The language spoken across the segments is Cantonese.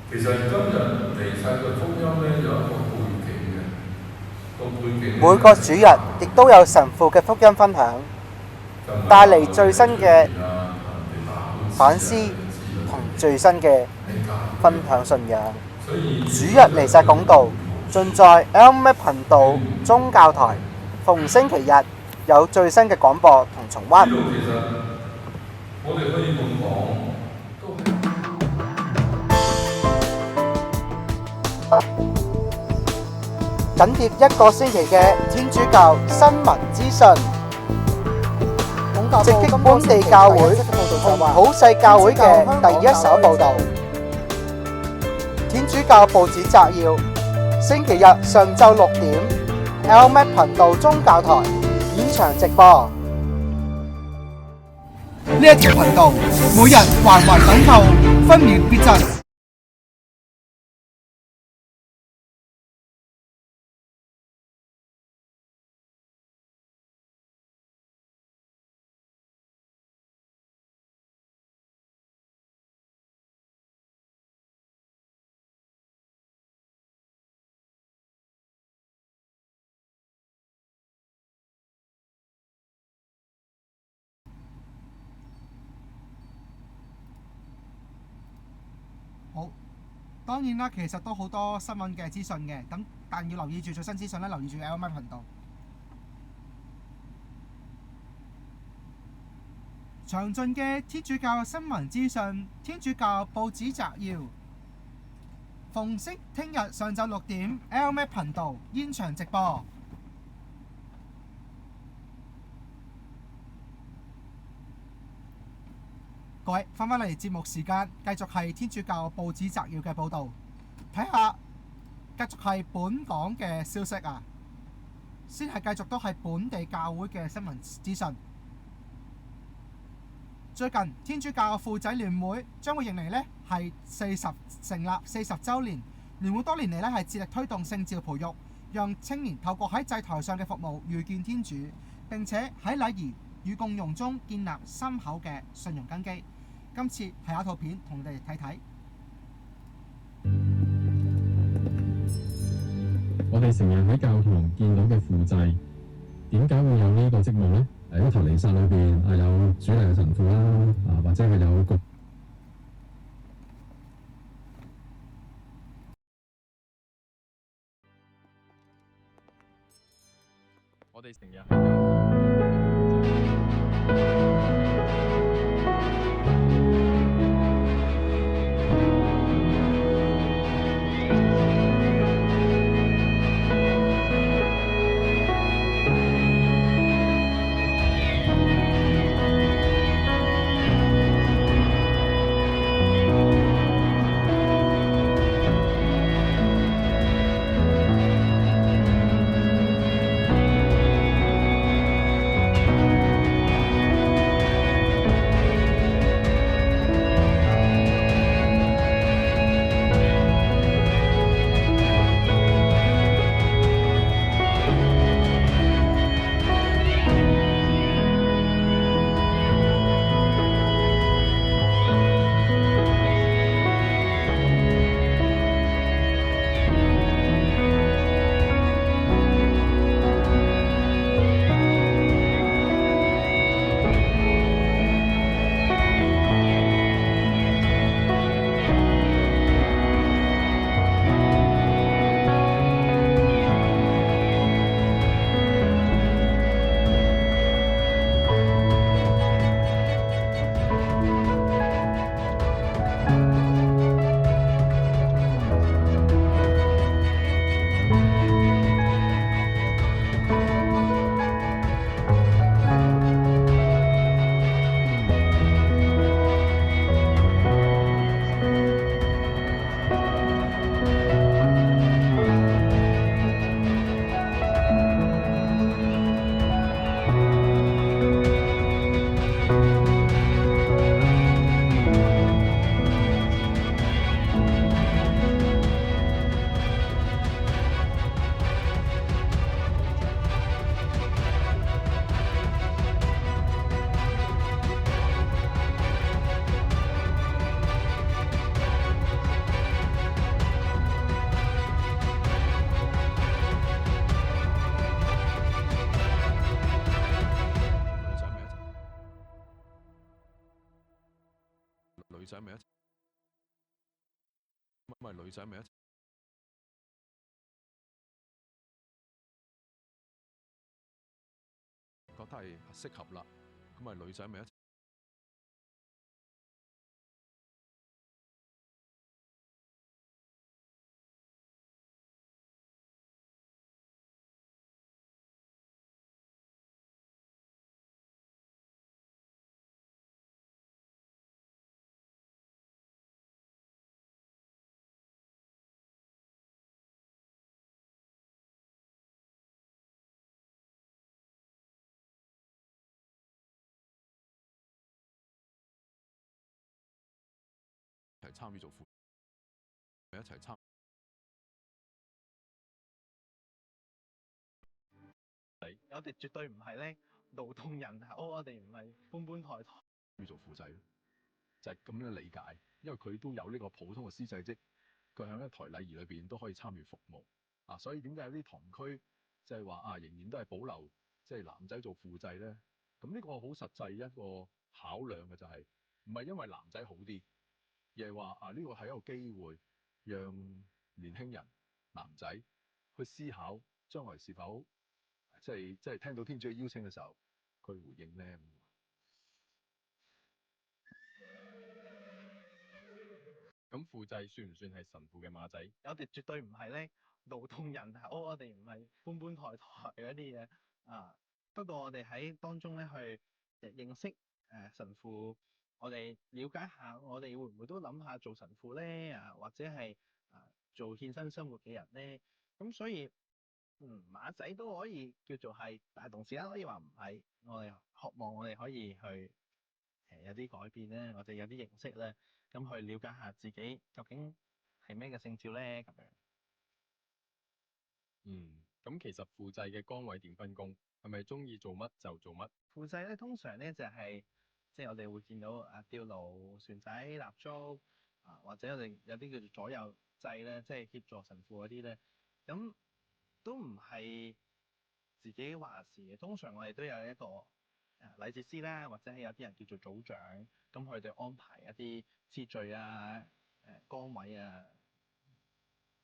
其實今日彌撒嘅福音咧有一個背景嘅，個背景每個主日亦都有神父嘅福音分享，帶嚟最新嘅反思同最新嘅分享信仰。主日彌撒講道盡在 LMAC 頻道宗教台，逢星期日有最新嘅廣播同重溫。呢度其實我哋可以咁講，都緊貼一個星期嘅天主教新聞資訊，直擊本地教會同普世教會嘅第一手報導。天主教報紙摘要：星期日上晝6點 ，LMAC 頻道宗教台現場直播。呢一條頻道每日環環等候，分秒必爭。好，當然啦，其實都好多新聞嘅資訊嘅，但要留意住最新資訊咧，留意住 LMAC 頻道。詳盡嘅天主教新聞資訊，天主教報紙摘要。逢星聽日上晝6點 ，LMAC 頻道現場直播。各位，翻返嚟節目時間，繼續係天主教報紙摘要嘅報導，睇下繼續係本港嘅消息啊！先係繼續都係本地教會嘅新聞資訊。最近天主教父仔聯會將會迎嚟呢係成立40週年，聯會多年嚟呢係致力推動聖召培育，讓青年透過喺祭台上嘅服務遇見天主，並且喺禮儀與共融中建立深厚嘅信仰根基。今次係有一套片同你哋睇睇。我哋成日喺教堂見到嘅輔祭，點解會有呢個職務呢？喺台彌撒裏邊有主禮嘅神父啦，或者係有局。我哋成日咁咪女仔咪一齊覺得係適合啦，咁咪女仔咪一齊參與做副，咪一齊參。我哋絕對唔係咧勞動人口，我哋唔係搬抬抬。要做副制咯，就係咁樣理解，因為佢都有呢個普通嘅司祭職，佢喺一台禮儀裏邊都可以參與服務啊，所以點解有啲堂區即係話啊，仍然都係保留即係男仔做副制咧？咁呢個好實際一個考量嘅就係唔係因為男仔好啲，而係話啊呢個係一個機會，讓年輕人男仔去思考將來是否即係聽到天主嘅邀請嘅時候，佢回應咧。咁副祭算唔算係神父嘅馬仔？我哋絕對唔係咧勞動人口，我哋唔係搬抬抬嗰啲嘢啊。不過我哋喺當中咧去認識神父，我哋了解下，我哋會唔會都諗下做神父咧？啊，或者係做獻身生活嘅人咧？咁所以馬仔都可以叫做係，但係同時間可以話唔係。我哋渴望我哋可以去有啲改變咧，我哋有啲認識咧，咁去了解下自己究竟係咩嘅聖召咧咁樣。咁其實副祭嘅崗位點分工？係咪中意做乜就做乜？副祭咧通常咧就係即係我哋會見到吊爐、船仔、蠟燭或者我哋有啲叫做左右祭咧，即係協助神父嗰啲咧，咁都唔係自己話事嘅。通常我哋都有一個禮節師啦，或者係有啲人叫做組長，咁佢哋安排一啲次序崗位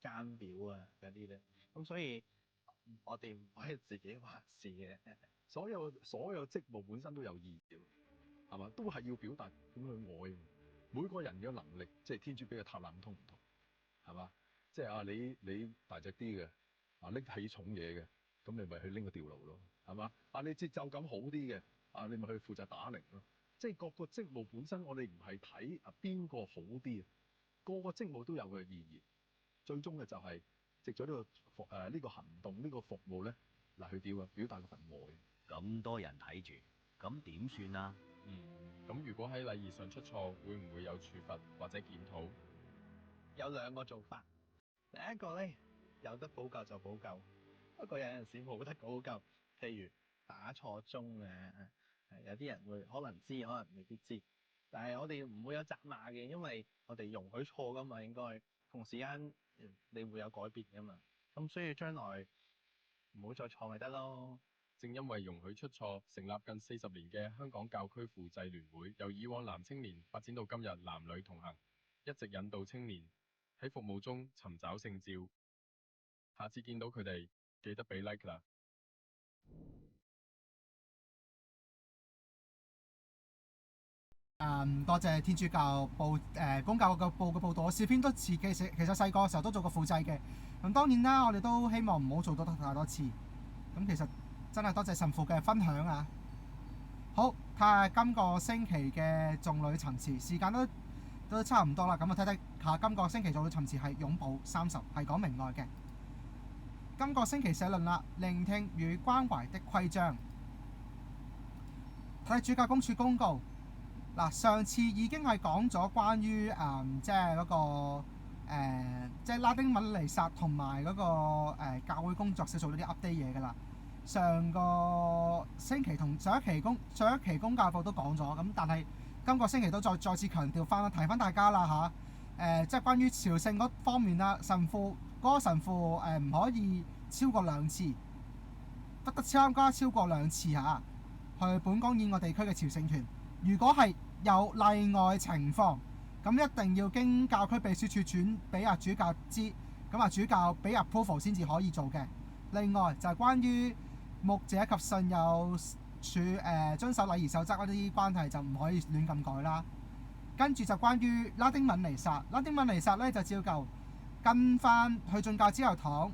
間表嗰啲咧，咁所以我哋唔可以自己話事嘅。所有職務本身都有意義，係嘛？都係要表達點去愛。每個人嘅能力，即係天主俾嘅塔冷唔同，係嘛？即係你大隻啲嘅，拎起重嘢嘅，咁你咪去拎個吊爐咯，係嘛？你節奏感好啲嘅，你咪去負責打鈴咯。即係各個職務本身，我哋唔係睇邊個好啲，個個職務都有佢嘅意義。最終嘅就係藉咗呢個行動，呢個服務咧，去表達嗰份愛。咁多人睇住，咁點算啊？咁如果喺禮儀上出錯，會唔會有處罰或者檢討？有兩個做法。第一個咧，有得補救就補救，不過有陣時冇得補救，譬如打錯鐘有啲人會可能知，可能未必知。但係我哋唔會有責罵嘅，因為我哋容許錯噶嘛，應該同時間你會有改變噶嘛。咁所以將來唔好再錯咪得咯。正因為容許出錯，成立近40年嘅香港教區副祭聯會，由以往男青年發展到今日男女同行，一直引導青年喺服務中尋找聖召。下次見到佢哋，記得俾 like 啦。多謝天主教報公教嘅報導。我小編都其實細個嘅時候都做過副祭嘅。咁當然啦，我哋都希望唔好做到得太多次。咁其實真係多謝神父嘅分享啊！好，睇下今個星期嘅眾裏尋詞，時間都差唔多啦。咁我睇下今個星期眾裏尋詞係擁抱30，係講明愛嘅。今個星期社論啦，聆聽與關懷的規章。睇主教公署公告。嗱，上次已經係講咗關於即係嗰個即係拉丁文彌撒同埋嗰個教會工作小組呢啲 update 嘢㗎啦。上個星期同上一期公教課都講咗，咁但係今個星期都再次強調翻啦，提翻大家啦嚇。即係關於朝聖嗰方面啦，神父唔可以超過2次，不得參加超過2次嚇，去本港以外地區嘅朝聖團。如果係有例外情況，咁一定要經教區秘書處轉俾主教知，咁主教俾 approval 先至可以做嘅。另外就係關於牧者及信友遵守禮儀守則嗰啲關係就唔可以亂咁改啦。跟住就關於拉丁文彌撒，拉丁文彌撒咧就照舊跟翻去進教之後堂，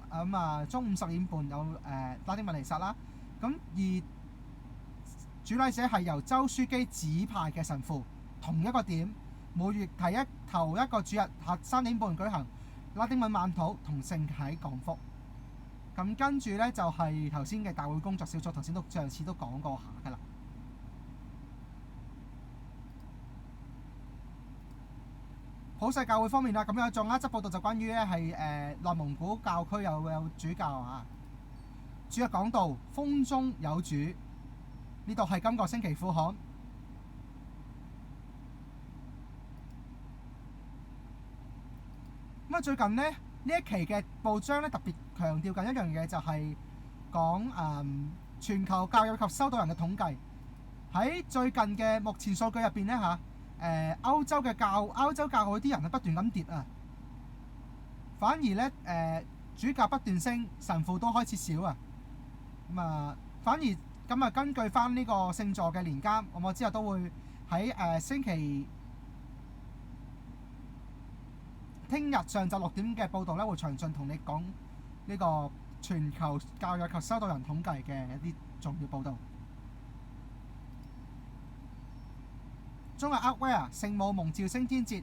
中午10點半有拉丁文彌撒啦。咁而主禮者係由周書基指派嘅神父，同一個點，每月頭一個主日下3點半舉行拉丁文晚禱同聖體降福。咁跟住咧就係頭先嘅教會工作小組，頭先上次都講過下㗎啦。普世教會方面啦，咁樣仲有一則報道就關於咧係內蒙古教區有主教啊，主日講道風中有主，呢度係今個星期副刊。咁最近呢一期嘅報章咧特別強調緊一樣嘢，就係講全球教友及修道人嘅統計。喺最近嘅目前數據入邊呢，歐洲教會啲人係不斷咁跌啊，反而咧主教不斷升，神父都開始少啊。反而根據翻呢個聖座嘅年監，我之後都會喺聽日上晝6點嘅報道咧，會詳盡同你講呢個全球教友及修道人統計嘅一啲重要報導。中日 Outwear 聖母蒙召升天節，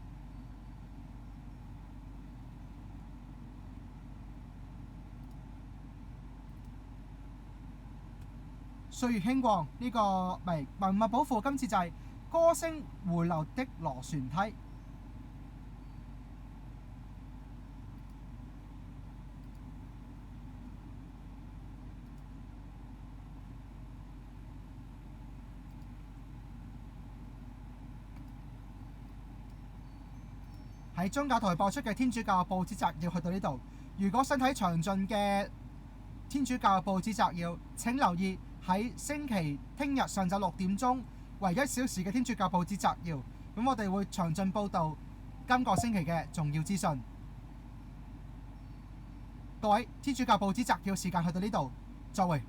歲月興旺呢個文物保護，今次就係歌聲回流的螺旋梯。喺宗教台播出嘅天主教報紙摘要去到呢度。如果想睇詳盡嘅天主教報紙摘要，請留意喺聽日上晝6點鐘為1小時嘅天主教報紙摘要。咁我哋會詳盡報導今個星期嘅重要資訊。各位，天主教報紙摘要時間去到呢度，再會。